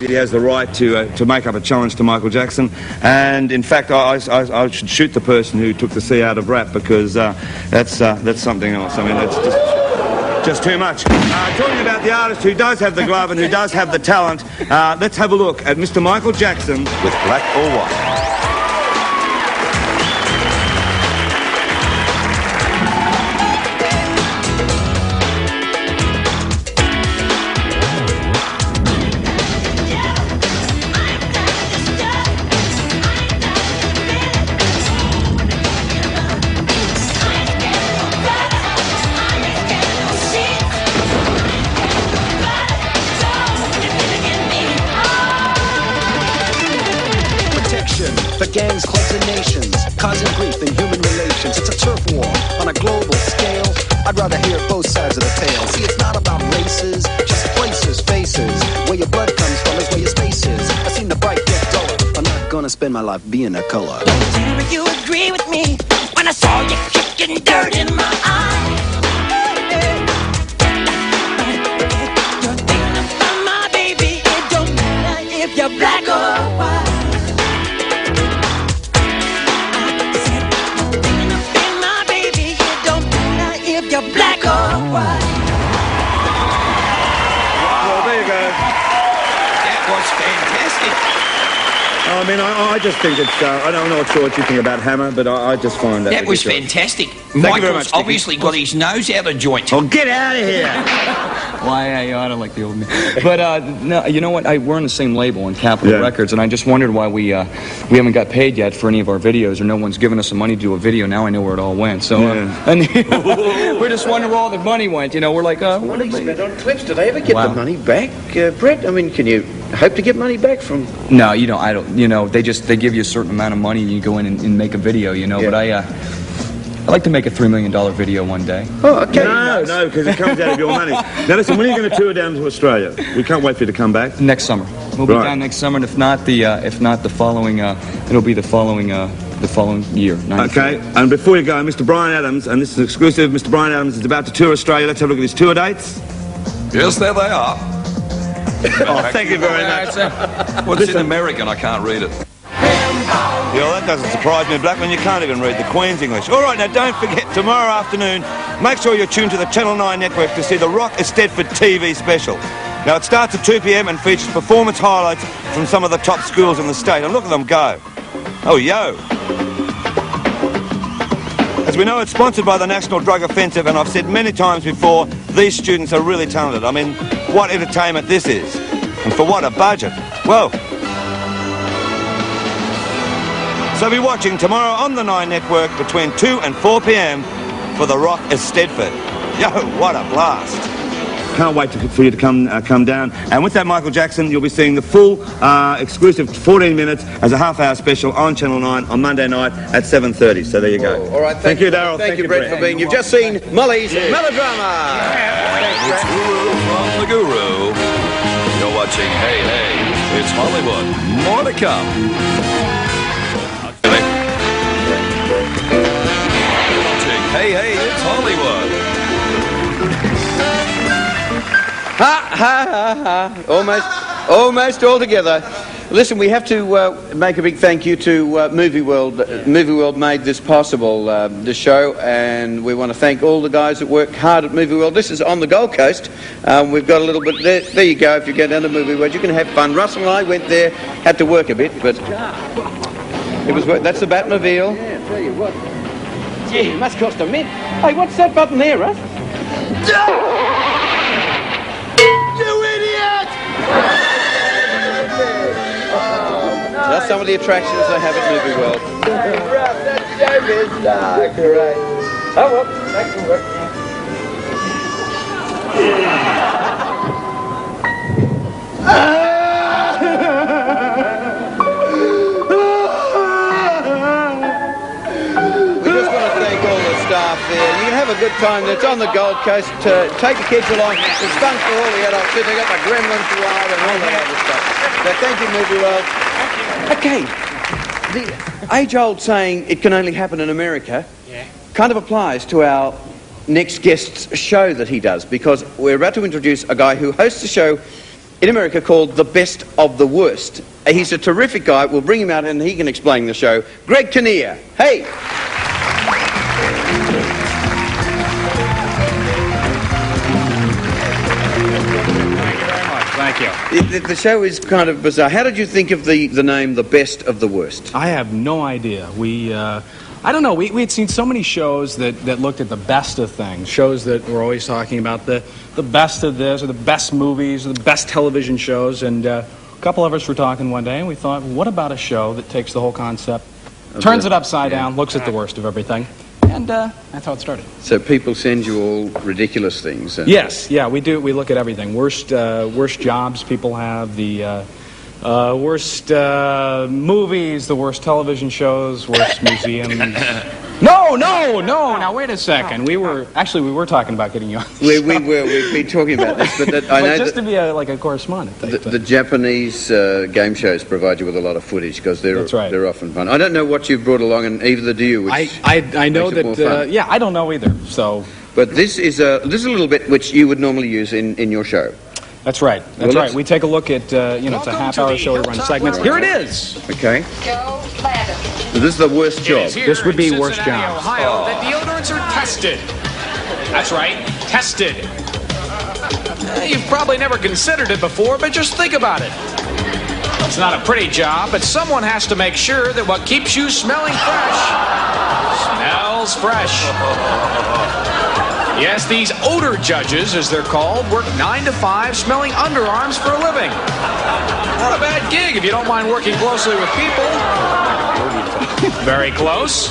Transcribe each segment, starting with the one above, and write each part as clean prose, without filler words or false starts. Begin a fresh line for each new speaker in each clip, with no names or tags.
He has the right to make up a challenge to Michael Jackson, and in fact I should shoot the person who took the C out of rap, because that's something else. I mean, that's just too much. Talking about the artist who does have the glove and who does have the talent, let's have a look at Mr. Michael Jackson with Black or White.
For gangs, clubs, and nations, causing grief in human relations. It's a turf war on a global scale. I'd rather hear both sides of the tale. See, it's not about races, just places, faces. Where your blood comes from is where your space is. I've seen the bright get duller. I'm not gonna spend my life being a color.
Tell me you agree with me when I saw you kicking dirt in my eye. You're thinking about my baby. It don't matter if you're black or white. You're black or white.
Well, there you go.
That was fantastic.
I mean, I just think it's... I'm not sure what you think about Hammer, but I just find that...
That was fantastic.
you very
Michael's
much, Dickie.
obviously got his nose out of joint.
Oh, get out of here!
Why, I don't like the old man. But, no, you know what? We're on the same label in Capitol Records, and I just wondered why we haven't got paid yet for any of our videos, or no one's given us the money to do a video. Now I know where it all went. So, and we're just wondering where all the money went. You know, we're like,
money spent on clips. Did they ever get the money back, Brett? I mean, can you hope to get money back from...
No, you know, I don't. You know, they give you a certain amount of money and you go in and make a video, you know. But I'd like to make a $3 million video one day.
Oh, okay.
No, because it comes out of your money. Now listen, when are you going to tour down to Australia? We can't wait for you to come back.
Next summer. We'll be down next summer, and if not the following, it'll be the following year. 93.
Okay, and before you go, Mr. Bryan Adams, and this is exclusive, Mr. Bryan Adams is about to tour Australia. Let's have a look at his tour dates.
Yes, there they are.
Oh, thank you very much.
Well, it's in American, I can't read it.
Yeah, well, that doesn't surprise me, Blackman. You can't even read the Queen's English. All right, now don't forget, tomorrow afternoon, make sure you're tuned to the Channel 9 network to see the Rock Eisteddfod TV special. Now, it starts at 2 p.m. and features performance highlights from some of the top schools in the state. And look at them go. Oh, yo. As we know, it's sponsored by the National Drug Offensive, and I've said many times before, these students are really talented. I mean, what entertainment this is. And for what a budget. Well... So be watching tomorrow on the 9 network between 2 and 4 p.m. for the Rock Eisteddfod. Yo, what a blast. Can't wait for you to come down. And with that, Michael Jackson, you'll be seeing the full exclusive 14 minutes as a half-hour special on Channel 9 on Monday night at 7:30. So there you go.
All right, thank you, Darryl. Thank you, Brett, for being... You've just seen Molly's Melodrama.
It's Guru from the Guru. You're watching Hey Hey, It's Hollywood. More to come. Hey, hey, it's Hollywood.
Ha, ha, ha, ha. Almost all together. Listen, we have to make a big thank you to Movie World. Movie World made this possible, this show, and we want to thank all the guys that work hard at Movie World. This is on the Gold Coast. We've got a little bit there. There you go. If you go down to Movie World, you can have fun. Russell and I went there, had to work a bit, but it was. That's the Batmobile.
Yeah, tell you what.
Gee, it must cost a mint. Hey, what's that button there, Russ?
You idiot!
That's some of the attractions they have at Movie World.
That show is great. Oh, well, back to work.
We just want to thank all the staff there. You can have a good time. It's on the Gold Coast. Take the kids along. It's fun for all the adults. They got the Gremlins wild and all that other stuff. So thank you, Movie World. Okay, the age-old saying it can only happen in America kind of applies to our next guest's show that he does, because we're about to introduce a guy who hosts a show in America called The Best of the Worst. He's a terrific guy. We'll bring him out and he can explain the show. Greg Kinnear. Hey!
Thank you.
The show is kind of bizarre. How did you think of the name The Best of the Worst?
I have no idea. I don't know, we had seen so many shows that looked at the best of things, shows that were always talking about the best of this, or the best movies, or the best television shows, and a couple of us were talking one day, and we thought, what about a show that takes the whole concept, turns it upside down, looks at the worst of everything, and that's how it started.
So people send you all ridiculous things.
Yes, yeah, we do. We look at everything. Worst jobs people have, the worst movies, the worst television shows, worst museums. No! Now wait a second. We were talking about getting you on the show.
We've been talking about this, but I know
just
that
to be a correspondent.
the Japanese game shows provide you with a lot of footage because
That's right.
they're often fun. I don't know what you've brought along, and either do you. Which
I know
makes it more
that.
fun.
Yeah, I don't know either. So
But this is a little bit which you would normally use in your show.
that's right.
Well,
That's right.
let's-
We take a look at it's a half-hour show. We run segments. Here it is.
Okay. So this is the worst job.
This would be worst jobs.
Ohio, that deodorants are tested. That's right, tested. You've probably never considered it before, but just think about it. It's not a pretty job, but someone has to make sure that what keeps you smelling fresh smells fresh. Yes, these odor judges, as they're called, work 9 to 5 smelling underarms for a living. Not a bad gig if you don't mind working closely with people. Very close.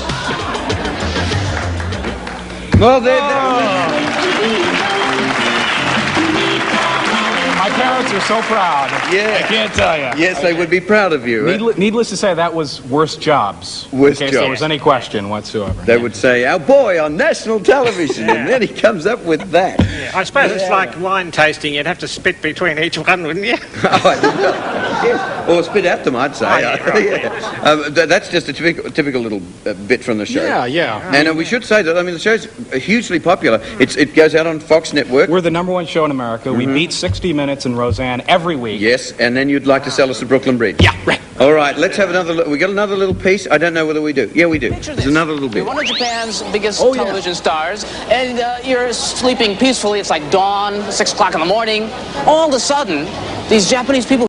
Well,
My parents are so proud.
Yeah.
I can't tell you.
yes, they would be proud of you.
Needless to say, that was worst jobs.
Worst
in case there
jobs.
was any question whatsoever.
They would say, our boy on national television, and then he comes up with that.
I suppose it's like wine tasting. You'd have to spit between each one, wouldn't you?
Yes. Or spit at them, I'd say.
right.
That's just a typical little bit from the show.
Yeah.
And we should say that, I mean, the show's hugely popular. It goes out on Fox Network.
We're the #1 show in America. We beat 60 Minutes and Roseanne every week.
Yes, and then you'd like to sell us the Brooklyn Bridge.
Yeah, right.
All right, let's have another look. We got another little piece? I don't know whether we do. Yeah, we do. There's another little bit.
You're one of Japan's biggest television stars, and you're sleeping peacefully. It's like dawn, 6 o'clock in the morning. All of a sudden, these Japanese people